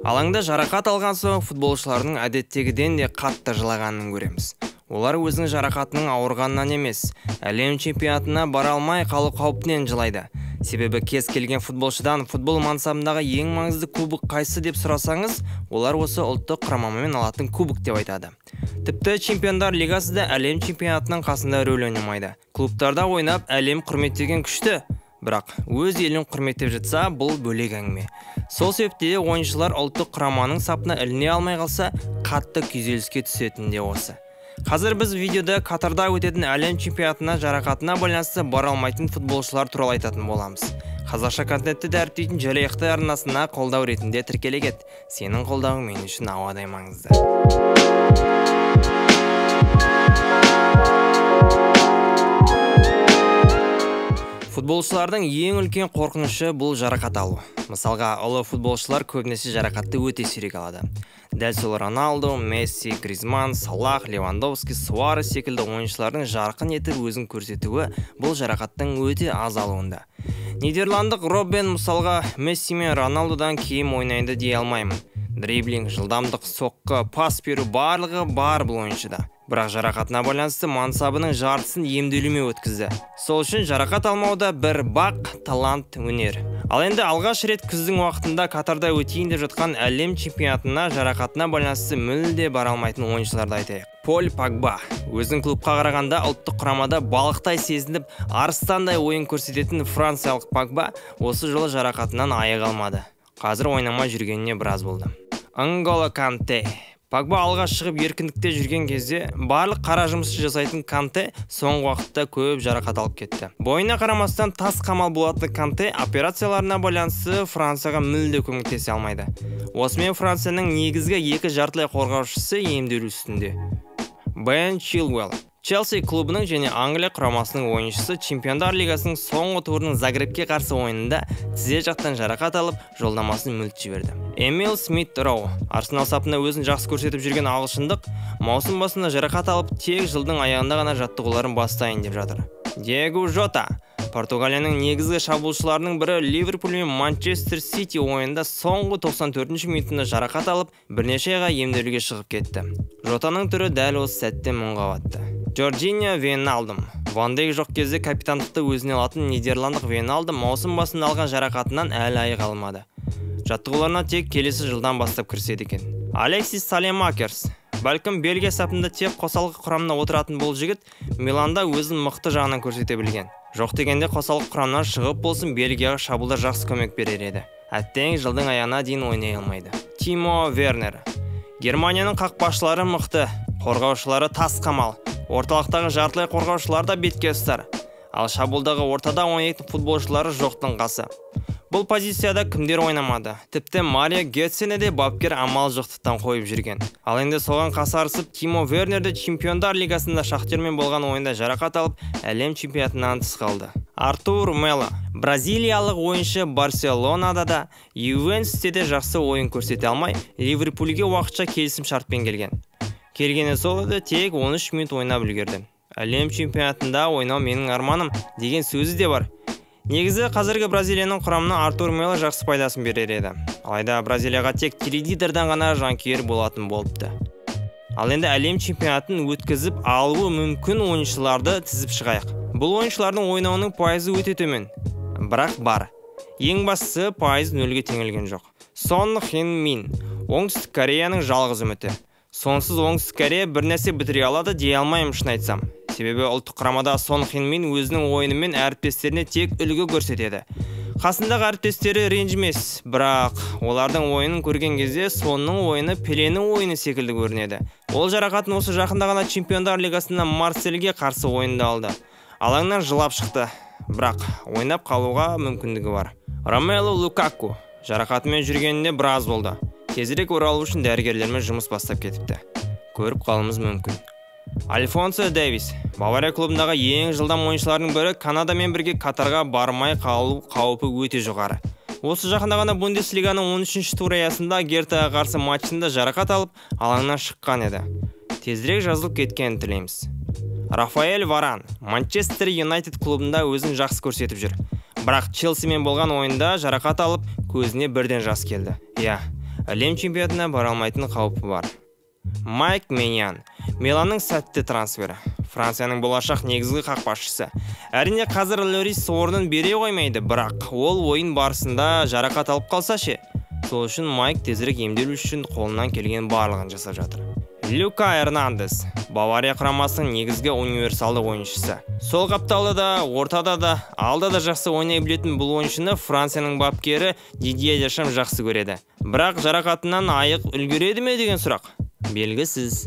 Алаңда жарақат алған соң футболшылардың әдеттегіден де қатты жылағанын көреміз. Олар өзінің жарақатының ауырғанынан емес, әлем чемпионатына бара алмай қалу қаупінен жылайды. Себебі кез келген футболшыдан футбол мансабындағы ең маңызды кубок қайсы деп сұрасаңыз, олар осы ұлттық құрамамен алатын кубок деп айтады. Тіпті чемпиондар лигасы да әлем чемпионатының қасында рөл ойнамайды. Клубтарда ойнап әлем құрметтеген күшті, бірақ өз елін құрметтеп жатса, бұл бөлек әңгіме. Сол себепте ойыншылар ұлттық құраманың сапына іліне алмай қалса, қатты күйзеліске түсетін де осы. Қазір біз видеода Катарда өтетін әлем чемпионатына жарақатына байланысты бара алмайтын футболшылар туралы айтатын боламыз. Қазақша контентті дәріптейтін Жәлейіқті арнасына қолдау ретінде тіркелегет. Сенің қолдауың мен үшін ауадай маңызды. Футболшылардың ең үлкен қорқынышы бұл жарақат алу. Мысалға, ұлы футболшылар көбінесе жарақатты өте сирек алады. Дәл сол Роналдо, Месси, Гризманн, Салах, Левандовски, Суарес секілді ойыншылардың жарқын етіп өзін көрсетуі бұл жарақаттың өте аз алуында. Нидерландық Роббен мысалға Месси мен Роналдодан кейін ойнайды дей алмаймын. Дриблинг, жылдамдық, соққы, пас беру барлығы бар бұл ойыншыда. Бірақ жарақатына байланысты мансабының жартысын емделумен өткізді. Сол үшін жарақат алмауда бір бақ, талант, өнер. Ал енді алғаш рет күздің уақытында Катарда өтейін деп жатқан әлем чемпионатына жарақатына байланысты мүлде бара алмайтын ойыншыларды айтайық. Поль Погба өзінің клубқа қарағанда ұлттық құрамада балықтай сезініп, арыстандай ойын көрсететін франциялық Погба осы жолы жарақатынан аяқ алмады. Қазір ойнамай жүргеніне біраз болды. N'Golo Kanté. Погба алға шығып еркіндікте жүрген кезде барлық қара жұмысты жасайтын Канте соңғы уақытта көп жарақат алып кетті. Бойына қарамастан тас қамал болатын Канте операцияларына байланысты Францияға мүлде көмектесе алмайды. Осымен Францияның негізгі екі жартылай қорғаушысы емделу үстінде. Бен Чилуэлл. Челси клубының және Англия құрамасының ойыншысы Чемпиондар лигасының соңғы турының Загребке қарсы ойынында тізе жақтан жарақат алып, жолдамасын мүлт жіберді. Эмил Смит Роу, Арсенал сапында өзін жақсы көрсетіп жүрген ағылшындық, маусым басында жарақат алып, тек жылдың аяғында ғана жаттығуларын бастайын деп жатыр. Диего Жота, Португалияның негізгі шабуылшыларының бірі, Ливерпуль мен Манчестер Сити ойында соңғы 94-ші минутында жарақат алып, бірнеше айға емделуге шығып кетті. Жотаның түрі дәл осы сәтте мұңға батты. Джорджиньо Вейналдум. Ван Дейк жоқ кезде капитандықты өзіне алатын нидерландық Вейналдум маусым басында алған жарақатынан әлі айыға алмады. Жаттығуларына тек келесі жылдан бастап кіріседі екен. Алексис Салемакерс. Бәлкім Бельгия сапында тек қосалқы құрамына отыратын бұл жігіт Миланда өзін мықты жағынан көрсете білген. Жоқ дегенде қосалқы құрамнан шығып болсын Бельгияға шабуылда жақсы көмек берер еді. Әттең жылдың аяғына дейін ойнай алмайды. Тимо Вернер. Германияның қақпашылары мықты, қорғаушылары тас қамал. Орталықтағы жартылай қорғаушылар да бетке ұстар. Ал шабуылдағы ортада ойнайтын футболшылары жоқтың қасы. Бұл позицияда кімдер ойнамады? Тіпті Мария Гетсені де бапкер амал жоқтықтан қойып жүрген. Ал енді соған қасарысып, Тимо Вернерді Чемпиондар лигасында Шахтермен болған ойында жарақат алып, әлем чемпионатынан тыс қалды. Артур Мело. Бразилиялық ойыншы Барселонада да, Ювентусте де жақсы ойын көрсете алмай, Ливерпульге уақытша келісім шартпен келген. Келгені сол еді, тек 13 минут ойнап үлгерді. Әлем чемпионатында ойнау менің арманым деген сөзі де бар. Негізі қазіргі Бразилияның құрамына Артур Мело жақсы пайдасын берер еді. Алайда Бразилияға тек теледидардан ғана жанкүйер болатын болыпты. Ал енді әлем чемпионатын өткізіп алуы мүмкін ойыншыларды тізіп шығайық. Бұл ойыншылардың ойнауының пайызы өте төмен. Бірақ бар. Ең бастысы пайыз нөлге теңелген жоқ. Сон Хин Мин. Оңтүстік Кореяның жалғыз үміті. Сонсыз Оңтүстік Корея бір нәрсе бітіре алады дей алмаймын шын айтсам. Себебі ұлттық құрамада Сон Хин Мин өзінің ойынымен әріптестеріне тек үлгі көрсетеді. Қасындағы әріптестері ренжімес, бірақ олардың ойынын көрген кезде Сонның ойыны Пеленің ойыны секілді көрінеді. Ол жарақатын осы жақында ғана Чемпиондар лигасында Марсельге қарсы ойында алды. Алаңнан жылап шықты, бірақ ойнап қалуға мүмкіндігі бар. Ромелу Лукаку жарақатымен жүргенінде біраз болды. Тезірек оралу үшін дәрігерлермен жұмыс бастап кетіпті. Көріп қалымыз мүмкін. Альфонсо Дэвис. Бавария клубындағы ең жылдам ойыншылардың бірі Канадамен бірге Катарға бармай қалу қаупі өте жоғары. Осы жақында ғана Бундеслиганың 13-ші туры аясында Гертаға қарсы матчында жарақат алып, алаңнан шыққан еді. Тезірек жазылып кеткенін тілейміз. Рафаэль Варан. Манчестер Юнайтед клубында өзін жақсы көрсетіп жүр. Бірақ Челсимен болған ойында жарақат алып, көзіне бірден жас келді. әлем чемпионатына бара алмайтын қаупі бар. Майк Меньян, Миланның сәтті трансфері. Францияның болашақ негізгі қақпашысы. Әрине қазір Лорис орнын бере қоймайды, бірақ ол ойын барысында жарақат алып қалса ше. Сол үшін Майк тезірек емделу үшін қолынан келген барлығын жасап жатыр. Люка Эрнандес, Бавария құрамасының негізгі универсалды ойыншысы. Сол қапталда да, ортада да, алда да жақсы ойнай білетін бұл ойыншыны Францияның бапкері Дидье Дешам жақсы көреді. Бірақ жарақатынан айық үлгереді ме деген сұрақ? Белгісіз.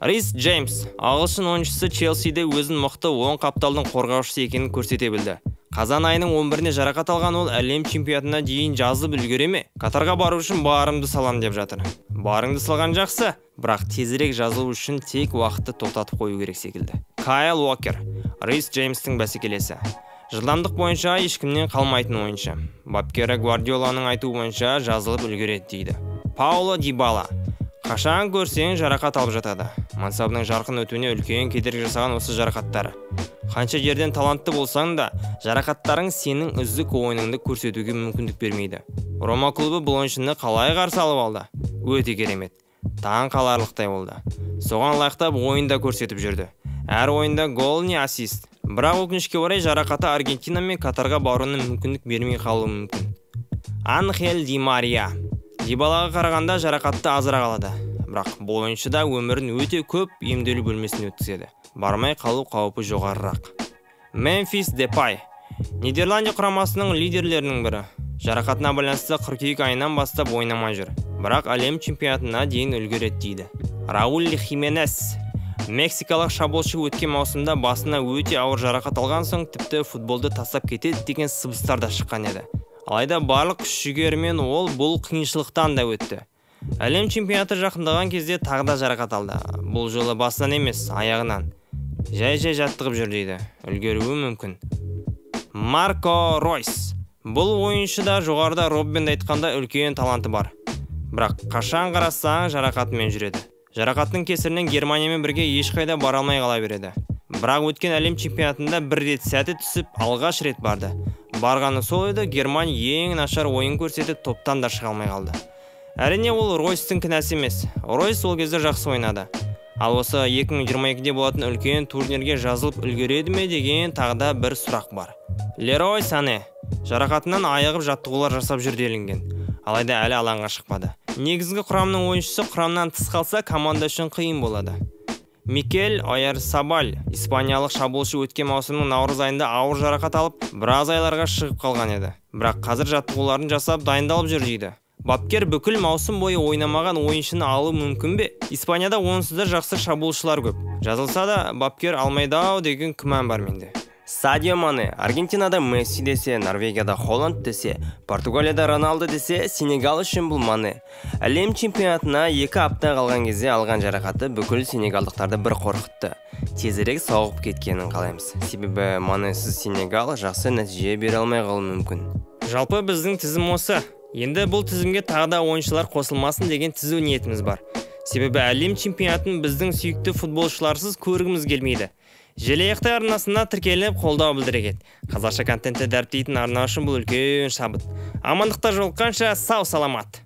Рис Джеймс, ағылшын ойыншысы Челсиде өзін мықты оң қапталдың қорғаушысы екенін көрсете білді. Қазан айының 11-іне жарақат алған ол әлем чемпионатына дейін жазып үлгере ме? Катарға бару үшін барымды салам деп жатыр. Барыңды салған жақсы, бірақ тезірек жазылу үшін тек уақытты тоқтатып қою керек секілді. Кайл Уокер, Рис Джеймстің бәсекелесі. Жылдамдық бойынша ешкімнен қалмайтын ойыншы. Бапкері Гвардиоланың айтуы бойынша жазылып үлгереді дейді. Пауло Дибала, қашан көрсең жарақат алып жатады. Мансабының жарқын өтуіне үлкен кедергі жасаған осы жарақаттары. Қанша жерден талантты болсаң да, жарақаттарың сенің үздік ойыныңды көрсетуге мүмкіндік бермейді. Рома клубы бұл ойыншыны қалай қарсы алып алды? Өте керемет. Таң қаларлықтай болды. Соған лайықтап ойында көрсетіп жүрді. Әр ойында гол не ассист. Бірақ өкінішке орай жарақаты Аргентина мен Катарға баруына мүмкіндік бермей қалуы мүмкін. Анхель Ди Мария. Дибалаға қарағанда жарақатты азырақ алады. Бірақ бұл ойыншыда өмірін өте көп емделу бөлмесіне өткізеді. Бармай қалу қаупі жоғарырақ. Мемфис Депай, Нидерландия құрамасының лидерлерінің бірі. Жарақатына байланысты қыркүйек айынан бастап ойнамай жүр. Бірақ әлем чемпионатына дейін үлгереді дейді. Рауль Хименес, мексикалық шабуылшы өткен маусымда басына өте ауыр жарақат алған соң тіпті футболды тастап кетеді деген сыбыстар да шыққан еді. Алайда барлық күш-жігерімен ол бұл қиыншылықтан да өтті. Әлем чемпионаты жақындаған кезде тағы да жарақат алды. Бұл жолы басынан емес, аяғынан. Жай-жай жаттығып жүр дейді. Үлгеруі мүмкін. Марко Ройс. Бұл ойыншыда жоғарыда Роббен айтқанда үлкен таланты бар. Бірақ қашан қарасаң жарақатымен жүреді. Жарақаттың кесірінен Германиямен бірге ешқайда бара алмай қала береді. Бірақ өткен әлем чемпионатында бір рет сәті түсіп, алғаш рет барды. Барғаны сол еді, Германия ең нашар ойын көрсетіп, топтан да шыға алмай қалды. Әрине ол Ройстың кінәсі емес. Ройс ол кезде жақсы ойнады. Ал осы 2022-де болатын үлкен турнирге жазылып үлгереді ме деген тағда бір сұрақ бар. Лерой Сане жарақатынан айығып жаттығулар жасап жүр делінген. Алайда әлі алаңға шықпады. Негізгі құрамның ойыншысы құрамнан тыс қалса команда үшін қиын болады. Микель Ойярсабаль, испаниялық шабуылшы өткен маусымның наурыз айында ауыр жарақат алып, біраз айларға шығып қалған еді. Бірақ қазір жаттығуларын жасап дайындалып жүр дейді. Бапкер бүкіл маусым бойы ойнамаған ойыншыны алу мүмкін бе? Испанияда онсыз да жақсы шабуылшылар көп. Жазылса да бапкер алмайды-ау деген күмән бар менде. Садио Мане, Аргентинада Месси десе, Норвегияда Холланд десе, Португалияда Роналдо десе, Сенегал үшін бұл Мане. Әлем чемпионатына 2 апта қалған кезде алған жарақаты бүкіл сенегалдықтарды бір қорқытты. Тезірек сауығып кеткенін қалаймыз. Себебі Манесіз Сенегал жақсы нәтиже бере алмай қалуы мүмкін. Жалпы біздің тізім осы. Енді бұл тізімге тағы да ойыншылар қосылмасын деген түзу ниетіміз бар. Себебі әлем чемпионатын біздің сүйікті футболшыларсыз көргіміз келмейді. Желаяқтай арнасына тіркеліп қолдау білдірегет. Қазақша контентті дәріптейтін арна үшін бұл үлкен шабыт. Амандықта жолыққанша сау саламат.